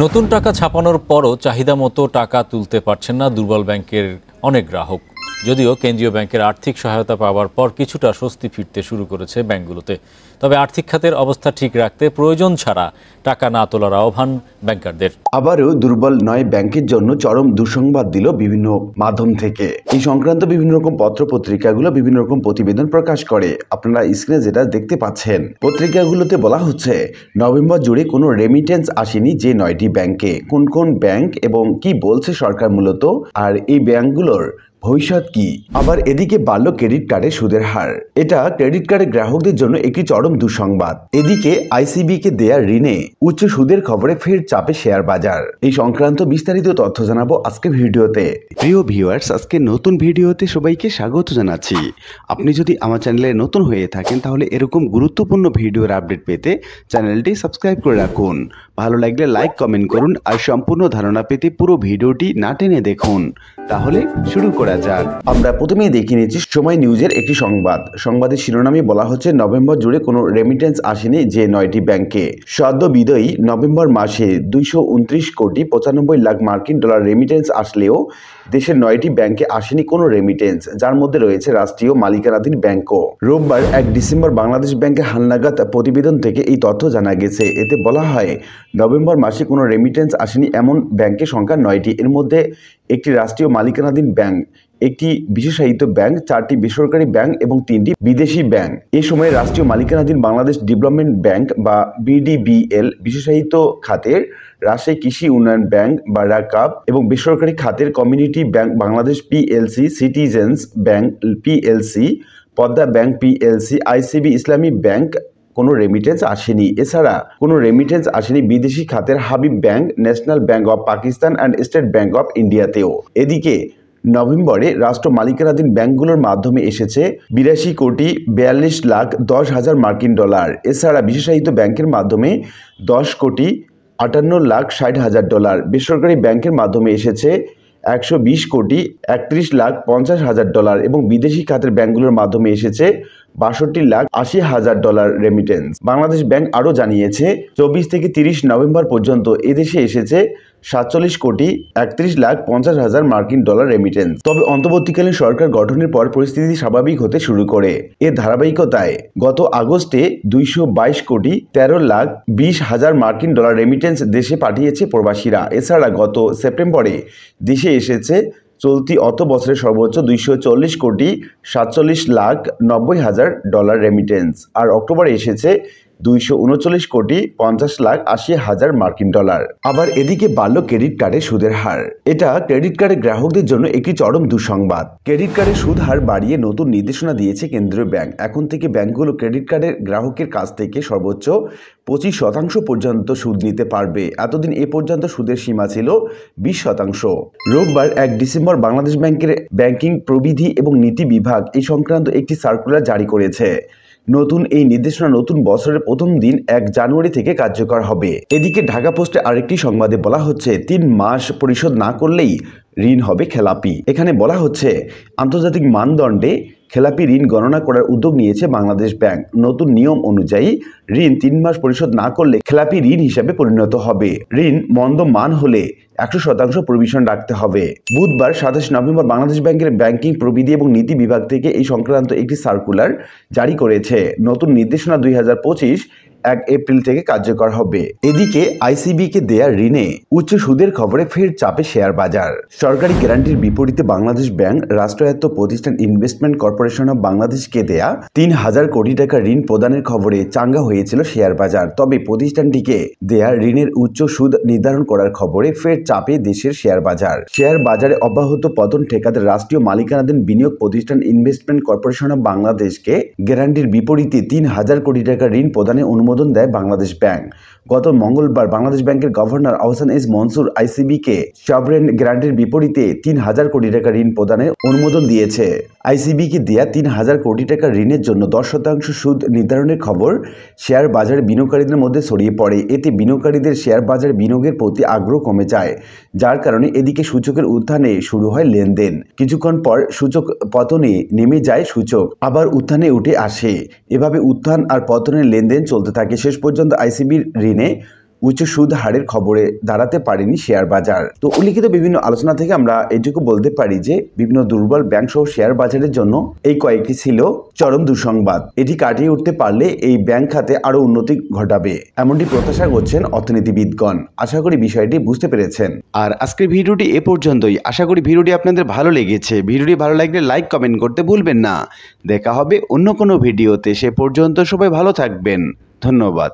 নতুন টাকা ছাপানোর পরও চাহিদা মতো টাকা তুলতে পারছেন না দুর্বল ব্যাংকের অনেক গ্রাহক। যদিও কেন্দ্রীয় ব্যাংকের আর্থিক সহায়তা পাওয়ার পর কিছুটা স্বস্তি ফিরতে শুরু করেছে ব্যাংকগুলোতে, তবে আর্থিক খাতের অবস্থা ঠিক রাখতে প্রয়োজন ছাড়া টাকা না তোলার আহ্বান ব্যাংকারদের। আবারও দুর্বল নয় ব্যাংকের জন্য চরম দুঃসংবাদ দিল বিভিন্ন মাধ্যম থেকে। এই সংক্রান্ত বিভিন্ন রকম পত্র পত্রিকাগুলো বিভিন্ন রকম প্রতিবেদন প্রকাশ করে। আপনারা স্ক্রিনে যেটা দেখতে পাচ্ছেন, পত্রিকাগুলোতে বলা হচ্ছে নভেম্বর জুড়ে কোনো রেমিটেন্স আসেনি যে 9টি ব্যাংকে। কোন কোন ব্যাংক এবং কি বলছে সরকার মূলত, আর এই ব্যাংকগুলোর ভবিষ্যৎ কি। আবার এদিকে বাড়ল ক্রেডিট কার্ডের সুদের হার। এটা ক্রেডিট কার্ডের গ্রাহকদের জন্য একটি চরম দুঃসংবাদ। এদিকে আইসিবি কে দেয়া ঋণে উচ্চ সুদের খবরে ফের চাপে শেয়ার বাজার। এই সংক্রান্ত বিস্তারিত তথ্য জানাবো আজকে ভিডিওতে। প্রিয় ভিউয়ার্স, আজকে নতুন ভিডিওতে সবাইকে স্বাগত জানাচ্ছি। আপনি যদি আমার চ্যানেলে নতুন হয়ে থাকেন তাহলে এরকম গুরুত্বপূর্ণ ভিডিওর আপডেট পেতে চ্যানেলটি সাবস্ক্রাইব করে রাখুন। ভালো লাগলে লাইক কমেন্ট করুন, আর সম্পূর্ণ ধারণা পেতে পুরো ভিডিওটি না টেনে দেখুন। তাহলে শুরু করা যাক। আমরা প্রথমেই দেখে নিচ্ছি সময় নিউজের একটি সংবাদ। সংবাদের শিরোনামে বলা হচ্ছে নভেম্বর জুড়ে কোনো রেমিটেন্স আসেনি যে 9টি ব্যাংকে। সদ্য বিদায়ী নভেম্বর মাসে 229 কোটি 95 লাখ মার্কিন ডলার রেমিটেন্স আসলেও দেশের 9টি ব্যাংকে আসেনি কোনো রেমিটেন্স, যার মধ্যে রয়েছে রাষ্ট্রীয় মালিকানাধীন ব্যাংকও। রোববার 1 ডিসেম্বর বাংলাদেশ ব্যাংকে হালনাগাদ প্রতিবেদন থেকে এই তথ্য জানা গেছে। এতে বলা হয় নভেম্বর মাসে কোনো রেমিটেন্স আসেনি এমন ব্যাংকের সংখ্যা 9টি। এর মধ্যে একটি রাষ্ট্রীয় মালিকানাধীন ব্যাংক, একটি বিশেষায়িত ব্যাংক, 4টি বেসরকারি ব্যাংক এবং 3টি বিদেশি ব্যাংক। এ সময় রাষ্ট্রীয় মালিকানাধীন বাংলাদেশ ডেভেলপমেন্ট ব্যাংক বা বিডিবিএল, বিশেষায়িত খাতের রাজশাহী কৃষি উন্নয়ন ব্যাংক বা রাকাব এবং বেসরকারি খাতের Community Bank Bangladesh PLC, Citizens Bank PLC, Padma Bank PLC, ICB Islami Bank কোনো রেমিটেন্স আসেনি। এছাড়া কোনো রেমিটেন্স আসেনি বিদেশি খাতের Habib Bank, National Bank of Pakistan and State Bank of ইন্ডিয়াতেও। এদিকে নভেম্বরে রাষ্ট্র মালিকানাধীন ব্যাংকগুলোর মাধ্যমে এসেছে 82 কোটি 42 লাখ 10 হাজার মার্কিন ডলার। এছাড়া বিশেষায়িত ব্যাংকের মাধ্যমে 10 কোটি 58 লাখ 60 হাজার ডলার। বেসরকারি ব্যাংকের মাধ্যমে এসেছে 120 কোটি 31 লাখ 50 হাজার ডলার এবং বিদেশি খাতের ব্যাংকগুলোর মাধ্যমে এসেছে 62 লাখ 80 হাজার ডলার রেমিটেন্স। বাংলাদেশ ব্যাংক আরও জানিয়েছে 24 থেকে 30 নভেম্বর পর্যন্ত এদেশে এসেছে 47 কোটি 31 লাখ 50 হাজার মার্কিন ডলার রেমিটেন্স। তবে অন্তর্বর্তীকালীন সরকার গঠনের পর পরিস্থিতি স্বাভাবিক হতে শুরু করে। এর ধারাবাহিকতায় গত আগস্টে 222 কোটি 13 লাখ 20 হাজার মার্কিন ডলার রেমিটেন্স দেশে পাঠিয়েছে প্রবাসীরা। এছাড়া গত সেপ্টেম্বরে দেশে এসেছে চলতি অর্থ বছরের সর্বোচ্চ 240 কোটি 47 লাখ 90 হাজার ডলার রেমিটেন্স, আর অক্টোবরে এসেছে 239 কোটি 50 লাখ 80 হাজার মার্কিন ডলার। আবার এদিকে বাড়ল ক্রেডিট কার্ডের সুদের হার। এটা ক্রেডিট কার্ডের গ্রাহকদের জন্য একটি চরম দুঃসংবাদ। ক্রেডিট কার্ডের সুদ হার বাড়িয়ে নতুন নির্দেশনা দিয়েছে কেন্দ্রীয় ব্যাংক। এখন থেকে ব্যাংকগুলো ক্রেডিট কার্ডের গ্রাহকের কাছ থেকে সর্বোচ্চ 25% পর্যন্ত সুদ নিতে পারবে। এতদিন এ পর্যন্ত সুদের সীমা ছিল 20%। রোববার 1 ডিসেম্বর বাংলাদেশ ব্যাংকের ব্যাংকিং প্রবিধি এবং নীতি বিভাগ এই সংক্রান্ত একটি সার্কুলার জারি করেছে। নতুন এই নির্দেশনা নতুন বছরের প্রথম দিন 1 জানুয়ারি থেকে কার্যকর হবে। এদিকে ঢাকা পোস্টে আরেকটি সংবাদে বলা হচ্ছে 3 মাস পরিশোধ না করলেই ঋণ হবে খেলাপি। এখানে বলা হচ্ছে আন্তর্জাতিক মানদণ্ডে খেলাপি ঋণ গণনা করার উদ্যোগ নিয়েছে বাংলাদেশ ব্যাংক। নতুন নিয়ম অনুযায়ী ঋণ 3 মাস পরিশোধ না করলে খেলাপি ঋণ হিসাবে পরিণত হবে। ঋণ মন্দ মান হলে 100% প্রভিশন রাখতে হবে। বুধবার 27 নভেম্বর বাংলাদেশ ব্যাংকের ব্যাংকিং প্রবিধি এবং নীতি বিভাগ থেকে এই সংক্রান্ত একটি সার্কুলার জারি করেছে। নতুন নির্দেশনা 2025 1 এপ্রিল থেকে কার্যকর হবে। এদিকে আইসিবি কে দেয়া ঋণে উচ্চ সুদের খবরে ফের চাপে শেয়ার বাজার। সরকারি গ্যারান্টির বিপরীতে বাংলাদেশ ব্যাংক রাষ্ট্রায়ত্ত প্রতিষ্ঠান ইনভেস্টমেন্ট কর্পোরেশন অব বাংলাদেশকে দেয়া 3000 কোটি টাকা ঋণ প্রদানের খবরে চাঙ্গা হয়েছিল শেয়ার বাজার। তবে প্রতিষ্ঠানটিকে দেয়া ঋণের উচ্চ সুদ নির্ধারণ করার খবরে ফের চাপে দেশের শেয়ার বাজার। শেয়ার বাজারে অব্যাহত পতন ঠেকাতে রাষ্ট্রীয় মালিকানাধীন বিনিয়োগ প্রতিষ্ঠান ইনভেস্টমেন্ট কর্পোরেশন অব বাংলাদেশকে গ্যারান্টির বিপরীতে 3000 কোটি টাকা ঋণ প্রদানে অনুমোদন দেয় বাংলাদেশ ব্যাংক। গত মঙ্গলবার বাংলাদেশ ব্যাংকের গভর্নর আহসান এস মনসুর আইসিবি কে সভরেন গ্যারান্টির বিপরীতে 3000 কোটি টাকা ঋণ প্রদানের অনুমোদন দিয়েছে। আইসিবি কে দেয়া 3000 কোটি টাকা ঋণের জন্য 10% সুদ নির্ধারণের খবর শেয়ার বাজারে বিনিয়োগকারীদের মধ্যে ছড়িয়ে পড়ে। এতে বিনিয়োগকারীদের শেয়ার বাজারে বিনিয়োগের প্রতি আগ্রহ কমে যায়, যার কারণে এদিকে সূচকের উত্থানে শুরু হয় লেনদেন। কিছুক্ষণ পর সূচক পতনে নেমে যায় সূচক, আবার উত্থানে উঠে আসে। এভাবে উত্থান আর পতনের লেনদেন চলতে থাকে। শেষ পর্যন্ত আইসিবির ঋণে উচ্চ সুদ হারের খবরে দাঁড়াতে পারেনি শেয়ার বাজার। তো উল্লিখিত বিভিন্ন আলোচনা থেকে আমরা এটুকু বলতে পারি যে বিভিন্ন দুর্বল ব্যাংক সহ শেয়ার বাজারের জন্য এই কয়েকটি ছিল চরম দুঃসংবাদ। এটি কাটিয়ে উঠতে পারলে এই ব্যাংক খাতে আরো উন্নতি ঘটাবে এমনটি প্রত্যাশা করছেন অর্থনীতিবিদগণ। আশা করি বিষয়টি বুঝতে পেরেছেন। আর আজকের ভিডিওটি এ পর্যন্তই। আশা করি ভিডিওটি আপনাদের ভালো লেগেছে। ভিডিওটি ভালো লাগলে লাইক কমেন্ট করতে ভুলবেন না। দেখা হবে অন্য কোনো ভিডিওতে। সে পর্যন্ত সবাই ভালো থাকবেন। ধন্যবাদ।